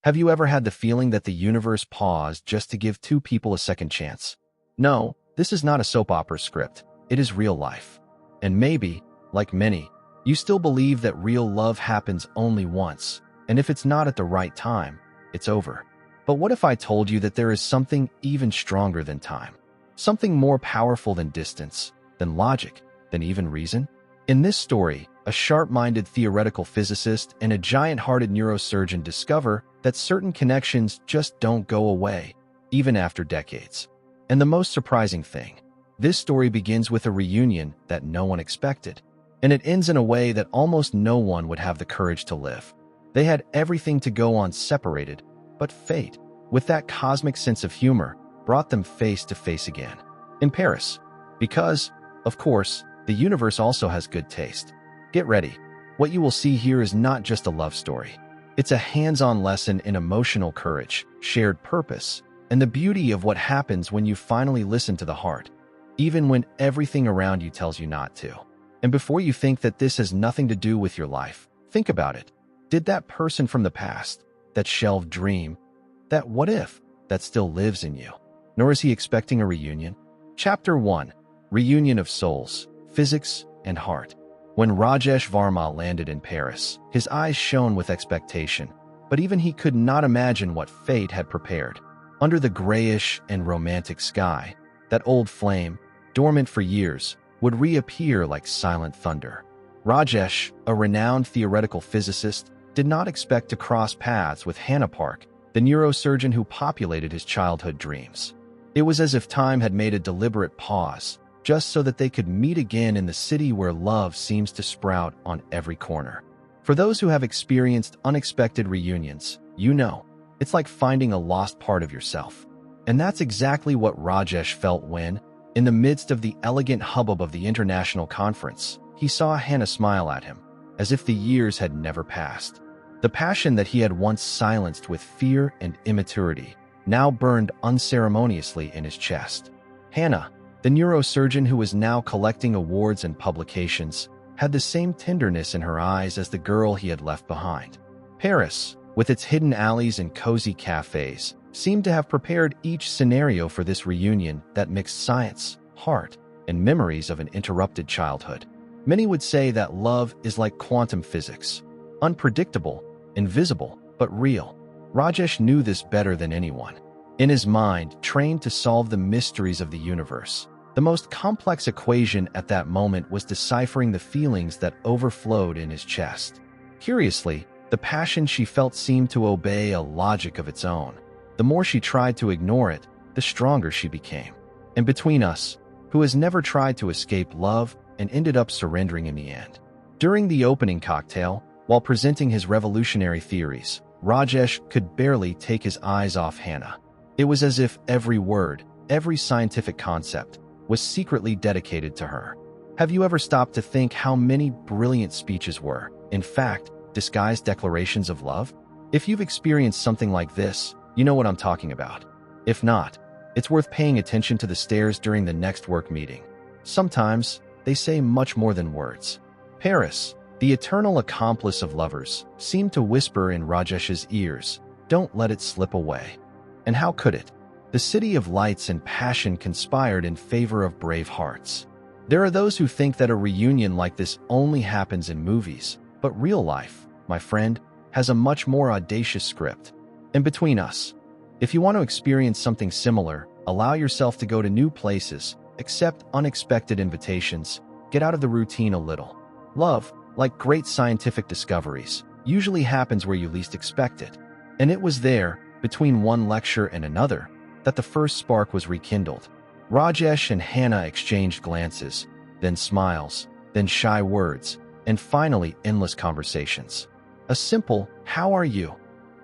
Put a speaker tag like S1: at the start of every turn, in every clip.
S1: Have you ever had the feeling that the universe paused just to give two people a second chance? No, this is not a soap opera script. It is real life. And maybe, like many, you still believe that real love happens only once, and if it's not at the right time, it's over. But what if I told you that there is something even stronger than time? Something more powerful than distance, than logic, than even reason? In this story, a sharp-minded theoretical physicist and a giant-hearted neurosurgeon discover that certain connections just don't go away, even after decades. And the most surprising thing, this story begins with a reunion that no one expected, and it ends in a way that almost no one would have the courage to live. They had everything to go on separated, but fate, with that cosmic sense of humor, brought them face to face again. In Paris. Because, of course, the universe also has good taste. Get ready. What you will see here is not just a love story. It's a hands-on lesson in emotional courage, shared purpose, and the beauty of what happens when you finally listen to the heart, even when everything around you tells you not to. And before you think that this has nothing to do with your life, think about it. Did that person from the past, that shelved dream, that what if, that still lives in you? Nor is he expecting a reunion? Chapter 1. Reunion of Souls, Physics, and Heart. When Rajesh Varma landed in Paris, his eyes shone with expectation, but even he could not imagine what fate had prepared. Under the grayish and romantic sky, that old flame, dormant for years, would reappear like silent thunder. Rajesh, a renowned theoretical physicist, did not expect to cross paths with Hana, the neurosurgeon who populated his childhood dreams. It was as if time had made a deliberate pause, just so that they could meet again in the city where love seems to sprout on every corner. For those who have experienced unexpected reunions, you know, it's like finding a lost part of yourself. And that's exactly what Rajesh felt when, in the midst of the elegant hubbub of the international conference, he saw Hana smile at him, as if the years had never passed. The passion that he had once silenced with fear and immaturity now burned unceremoniously in his chest. Hana, the neurosurgeon who was now collecting awards and publications, had the same tenderness in her eyes as the girl he had left behind. Paris, with its hidden alleys and cozy cafes, seemed to have prepared each scenario for this reunion that mixed science, heart, and memories of an interrupted childhood. Many would say that love is like quantum physics, unpredictable, invisible, but real. Rajesh knew this better than anyone. In his mind, trained to solve the mysteries of the universe, the most complex equation at that moment was deciphering the feelings that overflowed in his chest. Curiously, the passion she felt seemed to obey a logic of its own. The more she tried to ignore it, the stronger she became. And between us, who has never tried to escape love and ended up surrendering in the end? During the opening cocktail, while presenting his revolutionary theories, Rajesh could barely take his eyes off Hana. It was as if every word, every scientific concept, was secretly dedicated to her. Have you ever stopped to think how many brilliant speeches were, in fact, disguised declarations of love? If you've experienced something like this, you know what I'm talking about. If not, it's worth paying attention to the stares during the next work meeting. Sometimes, they say much more than words. Paris, the eternal accomplice of lovers, seemed to whisper in Rajesh's ears, "Don't let it slip away." And how could it? The city of lights and passion conspired in favor of brave hearts. There are those who think that a reunion like this only happens in movies, but real life, my friend, has a much more audacious script. And between us, if you want to experience something similar, allow yourself to go to new places, accept unexpected invitations, get out of the routine a little. Love, like great scientific discoveries, usually happens where you least expect it. And it was there, between one lecture and another, that the first spark was rekindled. Rajesh and Hana exchanged glances, then smiles, then shy words, and finally endless conversations. A simple, "How are you?"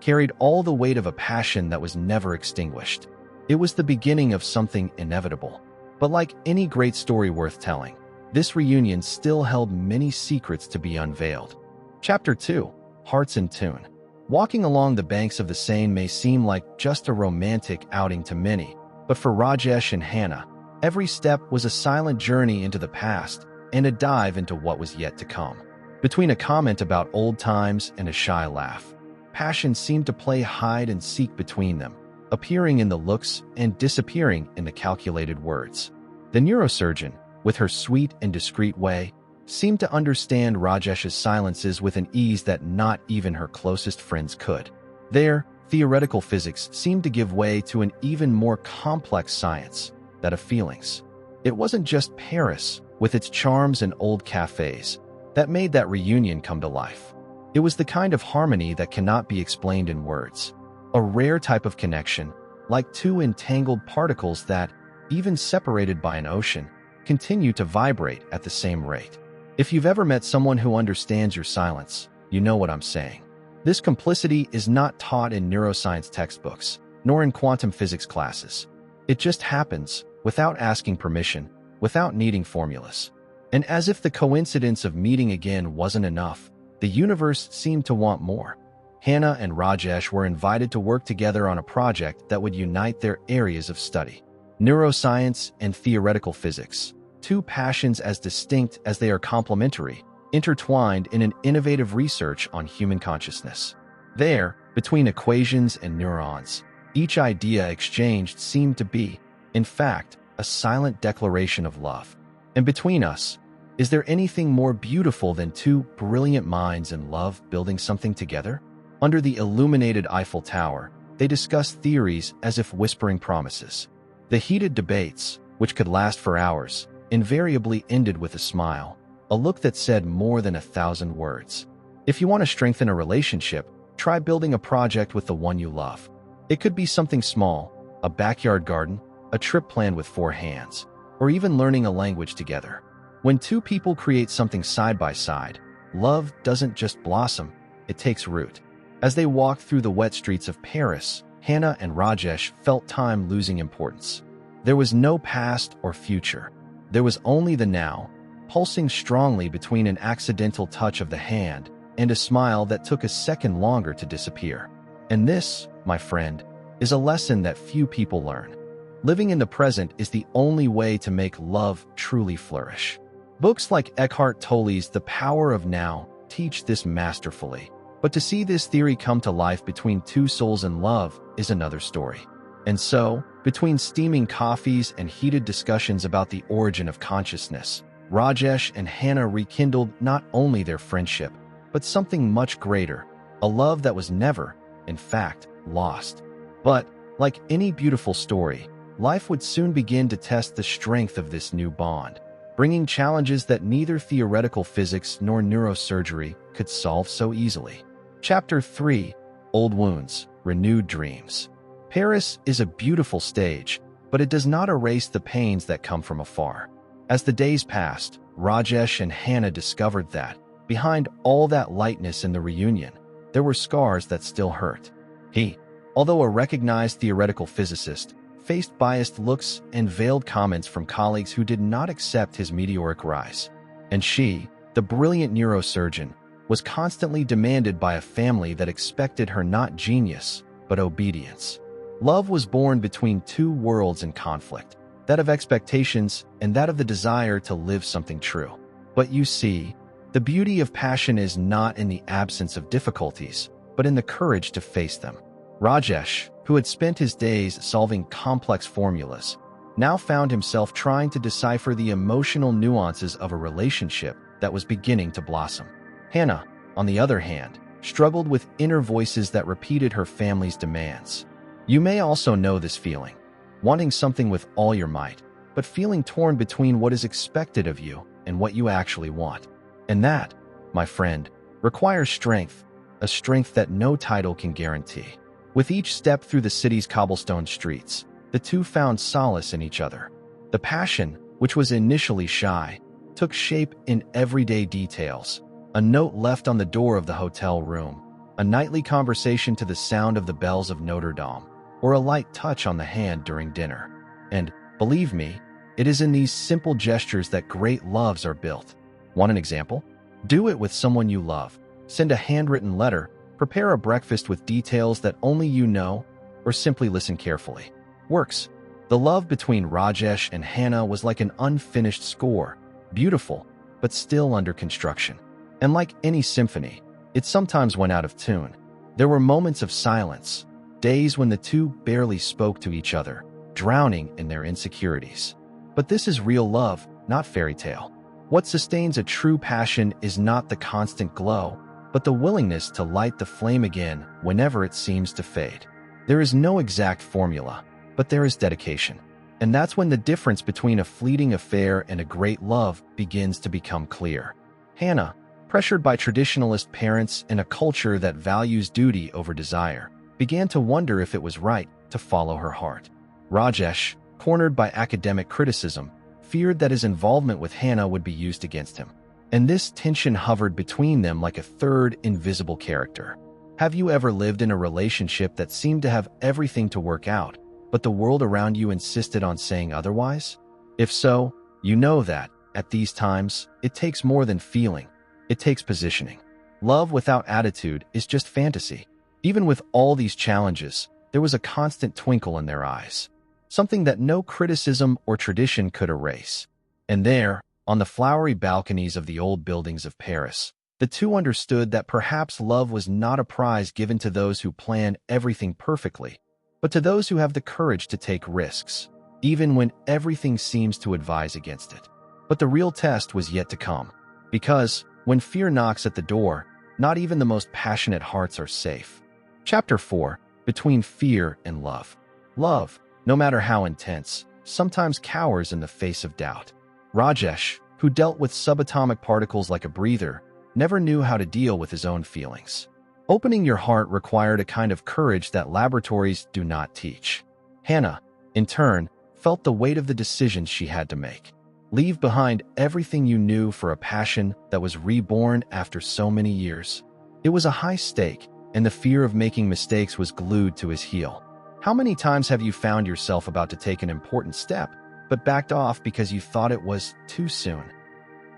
S1: carried all the weight of a passion that was never extinguished. It was the beginning of something inevitable. But like any great story worth telling, this reunion still held many secrets to be unveiled. Chapter 2. Hearts in Tune. Walking along the banks of the Seine may seem like just a romantic outing to many, but for Rajesh and Hana, every step was a silent journey into the past and a dive into what was yet to come. Between a comment about old times and a shy laugh, Passion seemed to play hide and seek between them, appearing in the looks and disappearing in the calculated words. The neurosurgeon, with her sweet and discreet way, seemed to understand Rajesh's silences with an ease that not even her closest friends could. Their theoretical physics seemed to give way to an even more complex science, that of feelings. It wasn't just Paris, with its charms and old cafes, that made that reunion come to life. It was the kind of harmony that cannot be explained in words. A rare type of connection, like two entangled particles that, even separated by an ocean, continue to vibrate at the same rate. If you've ever met someone who understands your silence, you know what I'm saying. This complicity is not taught in neuroscience textbooks, nor in quantum physics classes. It just happens, without asking permission, without needing formulas. And as if the coincidence of meeting again wasn't enough, the universe seemed to want more. Hana and Rajesh were invited to work together on a project that would unite their areas of study: neuroscience and theoretical physics, two passions as distinct as they are complementary, intertwined in an innovative research on human consciousness. There, between equations and neurons, each idea exchanged seemed to be, in fact, a silent declaration of love. And between us, is there anything more beautiful than two brilliant minds in love building something together? Under the illuminated Eiffel Tower, they discussed theories as if whispering promises. The heated debates, which could last for hours, invariably ended with a smile, a look that said more than 1,000 words. If you want to strengthen a relationship, try building a project with the one you love. It could be something small, a backyard garden, a trip planned with 4 hands, or even learning a language together. When two people create something side by side, love doesn't just blossom, it takes root. As they walked through the wet streets of Paris, Hana and Rajesh felt time losing importance. There was no past or future. There was only the now, pulsing strongly between an accidental touch of the hand and a smile that took a second longer to disappear. And this, my friend, is a lesson that few people learn. Living in the present is the only way to make love truly flourish. Books like Eckhart Tolle's The Power of Now teach this masterfully. But to see this theory come to life between two souls in love is another story. And so, between steaming coffees and heated discussions about the origin of consciousness, Rajesh and Hana rekindled not only their friendship, but something much greater, a love that was never, in fact, lost. But, like any beautiful story, life would soon begin to test the strength of this new bond, bringing challenges that neither theoretical physics nor neurosurgery could solve so easily. Chapter 3: Old Wounds, Renewed Dreams. Paris is a beautiful stage, but it does not erase the pains that come from afar. As the days passed, Rajesh and Hana discovered that, behind all that lightness in the reunion, there were scars that still hurt. He, although a recognized theoretical physicist, faced biased looks and veiled comments from colleagues who did not accept his meteoric rise. And she, the brilliant neurosurgeon, was constantly demanded by a family that expected her not genius, but obedience. Love was born between two worlds in conflict, that of expectations and that of the desire to live something true. But you see, the beauty of passion is not in the absence of difficulties, but in the courage to face them. Rajesh, who had spent his days solving complex formulas, now found himself trying to decipher the emotional nuances of a relationship that was beginning to blossom. Hana, on the other hand, struggled with inner voices that repeated her family's demands. You may also know this feeling, wanting something with all your might, but feeling torn between what is expected of you and what you actually want. And that, my friend, requires strength, a strength that no title can guarantee. With each step through the city's cobblestone streets, the two found solace in each other. The passion, which was initially shy, took shape in everyday details: a note left on the door of the hotel room, a nightly conversation to the sound of the bells of Notre Dame, or a light touch on the hand during dinner. And, believe me, it is in these simple gestures that great loves are built. Want an example? Do it with someone you love. Send a handwritten letter, prepare a breakfast with details that only you know, or simply listen carefully. Works. The love between Rajesh and Hana was like an unfinished score, beautiful, but still under construction. And like any symphony, it sometimes went out of tune. There were moments of silence, days when the two barely spoke to each other, drowning in their insecurities. But this is real love, not fairy tale. What sustains a true passion is not the constant glow, but the willingness to light the flame again whenever it seems to fade. There is no exact formula, but there is dedication. And that's when the difference between a fleeting affair and a great love begins to become clear. Hana, pressured by traditionalist parents and a culture that values duty over desire, began to wonder if it was right to follow her heart. Rajesh, cornered by academic criticism, feared that his involvement with Hana would be used against him. And this tension hovered between them like a third invisible character. Have you ever lived in a relationship that seemed to have everything to work out, but the world around you insisted on saying otherwise? If so, you know that, at these times, it takes more than feeling. It takes positioning. Love without attitude is just fantasy. Even with all these challenges, there was a constant twinkle in their eyes, something that no criticism or tradition could erase. And there, on the flowery balconies of the old buildings of Paris, the two understood that perhaps love was not a prize given to those who plan everything perfectly, but to those who have the courage to take risks, even when everything seems to advise against it. But the real test was yet to come, because when fear knocks at the door, not even the most passionate hearts are safe. Chapter 4. Between Fear and Love. Love, no matter how intense, sometimes cowers in the face of doubt. Rajesh, who dealt with subatomic particles like a breather, never knew how to deal with his own feelings. Opening your heart required a kind of courage that laboratories do not teach. Hana, in turn, felt the weight of the decisions she had to make. Leave behind everything you knew for a passion that was reborn after so many years. It was a high stake, and the fear of making mistakes was glued to his heel. How many times have you found yourself about to take an important step, but backed off because you thought it was too soon?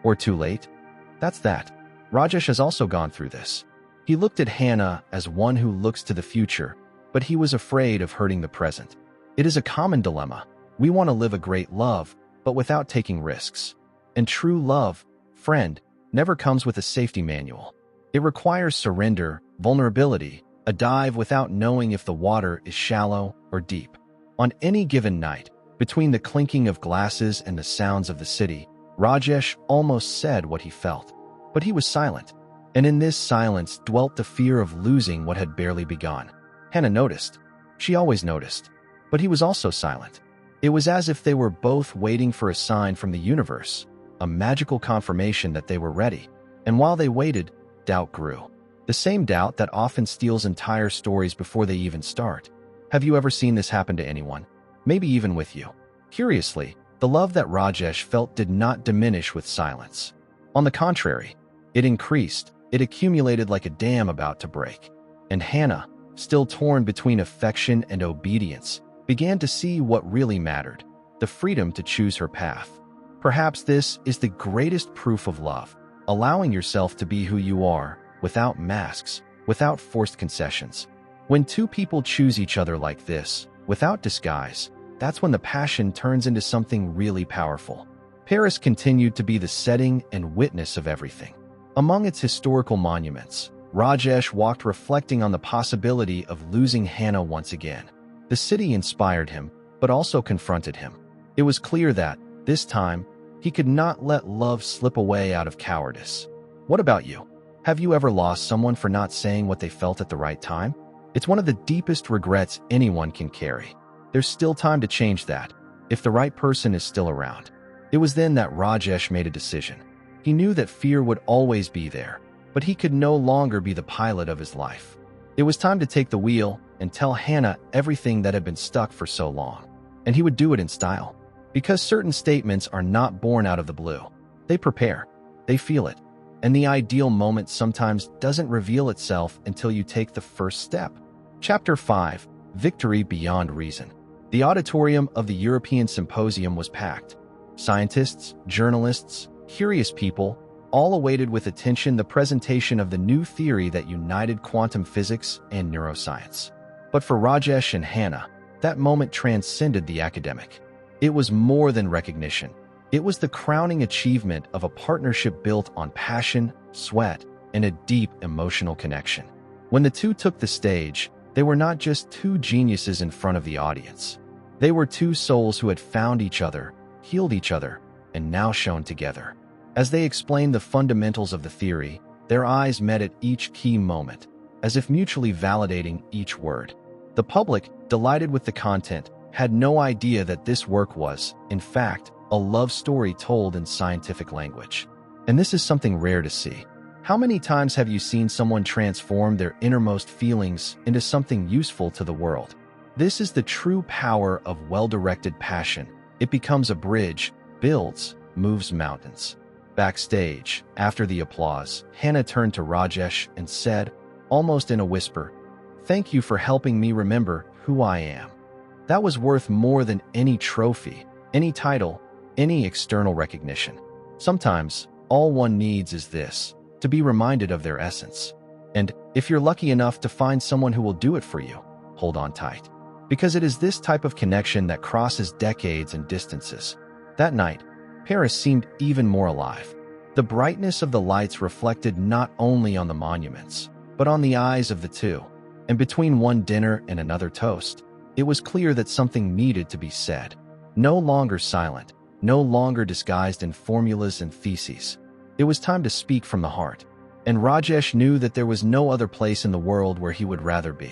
S1: Or too late? That's that. Rajesh has also gone through this. He looked at Hana as one who looks to the future, but he was afraid of hurting the present. It is a common dilemma. We want to live a great love, but without taking risks. And true love, friend, never comes with a safety manual. It requires surrender, vulnerability, a dive without knowing if the water is shallow or deep. On any given night, between the clinking of glasses and the sounds of the city, Rajesh almost said what he felt. But he was silent, and in this silence dwelt the fear of losing what had barely begun. Hana noticed. She always noticed. But he was also silent. It was as if they were both waiting for a sign from the universe, a magical confirmation that they were ready. And while they waited, doubt grew. The same doubt that often steals entire stories before they even start. Have you ever seen this happen to anyone? Maybe even with you. Curiously, the love that Rajesh felt did not diminish with silence. On the contrary, it increased. It accumulated like a dam about to break. And Hana, still torn between affection and obedience, began to see what really mattered, the freedom to choose her path. Perhaps this is the greatest proof of love, allowing yourself to be who you are, without masks, without forced concessions. When two people choose each other like this, without disguise, that's when the passion turns into something really powerful. Paris continued to be the setting and witness of everything. Among its historical monuments, Rajesh walked reflecting on the possibility of losing Hana once again. The city inspired him, but also confronted him. It was clear that, this time, he could not let love slip away out of cowardice. What about you? Have you ever lost someone for not saying what they felt at the right time? It's one of the deepest regrets anyone can carry. There's still time to change that, if the right person is still around. It was then that Rajesh made a decision. He knew that fear would always be there, but he could no longer be the pilot of his life. It was time to take the wheel and tell Hana everything that had been stuck for so long. And he would do it in style. Because certain statements are not born out of the blue. They prepare. They feel it. And the ideal moment sometimes doesn't reveal itself until you take the first step. Chapter 5. Victory Beyond Reason. The auditorium of the European Symposium was packed. Scientists, journalists, curious people, all awaited with attention the presentation of the new theory that united quantum physics and neuroscience. But for Rajesh and Hana, that moment transcended the academic. It was more than recognition. It was the crowning achievement of a partnership built on passion, sweat, and a deep emotional connection. When the two took the stage, they were not just two geniuses in front of the audience. They were two souls who had found each other, healed each other, and now shone together. As they explained the fundamentals of the theory, their eyes met at each key moment, as if mutually validating each word. The public, delighted with the content, had no idea that this work was, in fact, a love story told in scientific language. And this is something rare to see. How many times have you seen someone transform their innermost feelings into something useful to the world? This is the true power of well-directed passion. It becomes a bridge, builds, moves mountains. Backstage, after the applause, Hana turned to Rajesh and said, almost in a whisper, "Thank you for helping me remember who I am." That was worth more than any trophy, any title, any external recognition. Sometimes, all one needs is this, to be reminded of their essence. And if you're lucky enough to find someone who will do it for you, hold on tight. Because it is this type of connection that crosses decades and distances. That night, Paris seemed even more alive. The brightness of the lights reflected not only on the monuments, but on the eyes of the two. And between one dinner and another toast, it was clear that something needed to be said. No longer silent, no longer disguised in formulas and theses. It was time to speak from the heart. And Rajesh knew that there was no other place in the world where he would rather be.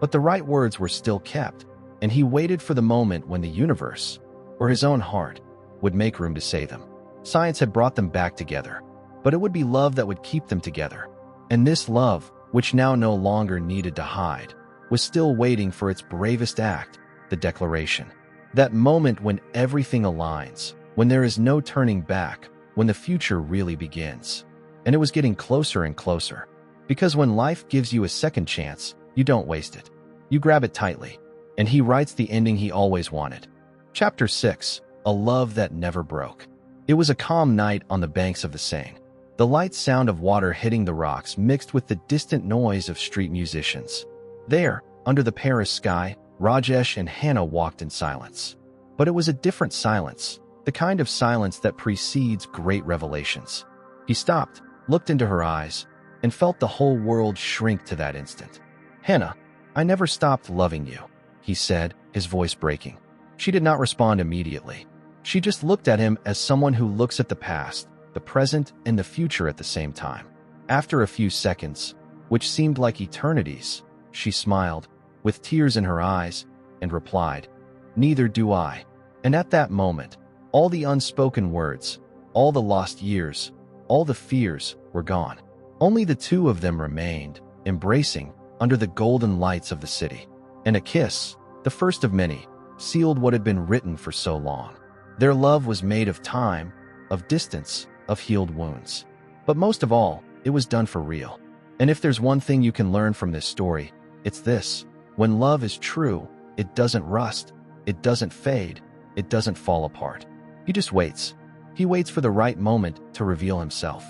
S1: But the right words were still kept, and he waited for the moment when the universe, or his own heart, would make room to say them. Science had brought them back together, but it would be love that would keep them together. And this love, which now no longer needed to hide, was still waiting for its bravest act, the declaration. That moment when everything aligns, when there is no turning back, when the future really begins. And it was getting closer and closer. Because when life gives you a second chance, you don't waste it. You grab it tightly. And he writes the ending he always wanted. Chapter 6, A Love That Never Broke. It was a calm night on the banks of the Seine. The light sound of water hitting the rocks mixed with the distant noise of street musicians. There, under the Paris sky, Rajesh and Hana walked in silence. But it was a different silence, the kind of silence that precedes great revelations. He stopped, looked into her eyes, and felt the whole world shrink to that instant. "Hana, I never stopped loving you," he said, his voice breaking. She did not respond immediately. She just looked at him as someone who looks at the past, the present, and the future at the same time. After a few seconds, which seemed like eternities, she smiled, with tears in her eyes, and replied, "Neither do I." And at that moment, all the unspoken words, all the lost years, all the fears were gone. Only the two of them remained, embracing, under the golden lights of the city. And a kiss, the first of many, sealed what had been written for so long. Their love was made of time, of distance, of healed wounds. But most of all, it was done for real. And if there's one thing you can learn from this story, it's this. When love is true, it doesn't rust, it doesn't fade, it doesn't fall apart. He just waits. He waits for the right moment to reveal himself.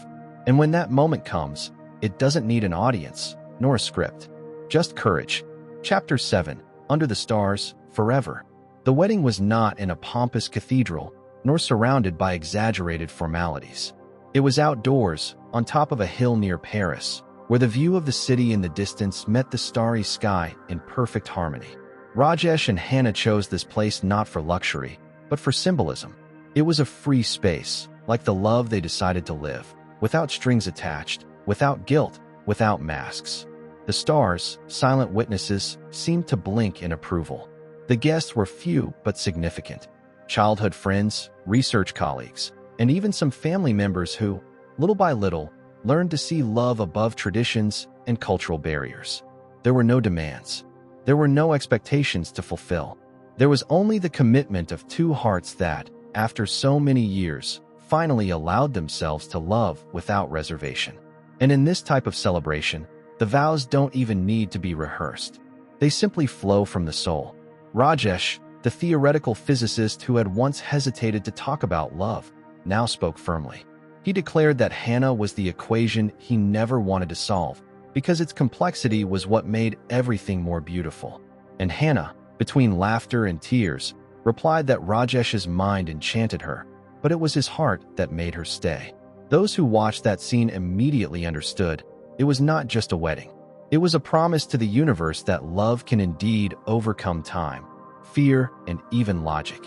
S1: And when that moment comes, it doesn't need an audience, nor a script. Just courage. Chapter 7, Under the Stars, Forever. The wedding was not in a pompous cathedral, nor surrounded by exaggerated formalities. It was outdoors, on top of a hill near Paris, where the view of the city in the distance met the starry sky in perfect harmony. Rajesh and Hana chose this place not for luxury, but for symbolism. It was a free space, like the love they decided to live, without strings attached, without guilt, without masks. The stars, silent witnesses, seemed to blink in approval. The guests were few but significant. Childhood friends, research colleagues, and even some family members who, little by little, learned to see love above traditions and cultural barriers. There were no demands. There were no expectations to fulfill. There was only the commitment of two hearts that, after so many years, finally allowed themselves to love without reservation. And in this type of celebration, the vows don't even need to be rehearsed. They simply flow from the soul. Rajesh, the theoretical physicist who had once hesitated to talk about love, now spoke firmly. He declared that Hana was the equation he never wanted to solve, because its complexity was what made everything more beautiful. And Hana, between laughter and tears, replied that Rajesh's mind enchanted her, but it was his heart that made her stay. Those who watched that scene immediately understood it was not just a wedding. It was a promise to the universe that love can indeed overcome time, fear, and even logic.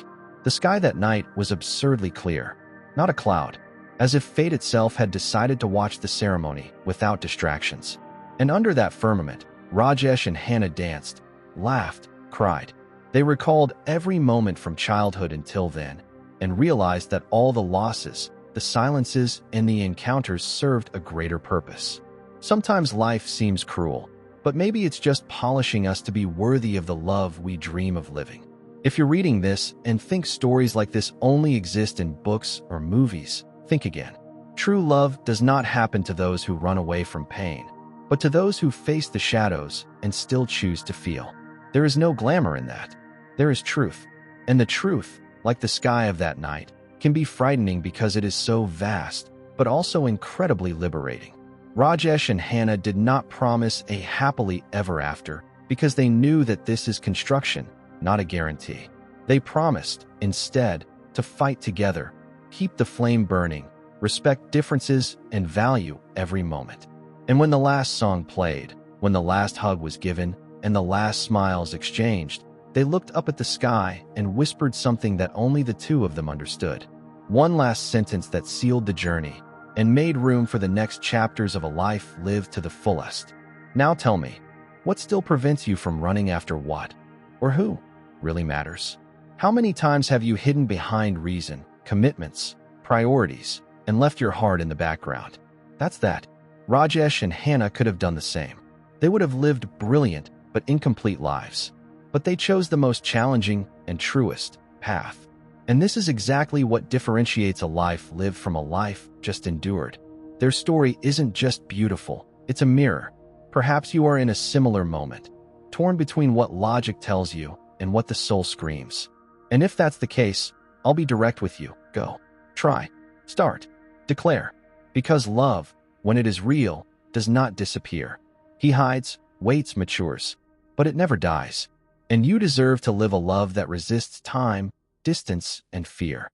S1: The sky that night was absurdly clear, not a cloud, as if fate itself had decided to watch the ceremony without distractions. And under that firmament, Rajesh and Hana danced, laughed, cried. They recalled every moment from childhood until then, and realized that all the losses, the silences, and the encounters served a greater purpose. Sometimes life seems cruel, but maybe it's just polishing us to be worthy of the love we dream of living. If you're reading this and think stories like this only exist in books or movies, think again. True love does not happen to those who run away from pain, but to those who face the shadows and still choose to feel. There is no glamour in that. There is truth. And the truth, like the sky of that night, can be frightening because it is so vast, but also incredibly liberating. Rajesh and Hana did not promise a happily ever after because they knew that this is construction, not a guarantee. They promised, instead, to fight together, keep the flame burning, respect differences, and value every moment. And when the last song played, when the last hug was given, and the last smiles exchanged, they looked up at the sky and whispered something that only the two of them understood. One last sentence that sealed the journey and made room for the next chapters of a life lived to the fullest. Now tell me, what still prevents you from running after what, or who, really matters? How many times have you hidden behind reason, commitments, priorities, and left your heart in the background? That's that. Rajesh and Hana could have done the same. They would have lived brilliant but incomplete lives. But they chose the most challenging and truest path. And this is exactly what differentiates a life lived from a life just endured. Their story isn't just beautiful, it's a mirror. Perhaps you are in a similar moment, torn between what logic tells you and what the soul screams. And if that's the case, I'll be direct with you. Go. Try. Start. Declare. Because love, when it is real, does not disappear. He hides, waits, matures, but it never dies. And you deserve to live a love that resists time, distance, and fear.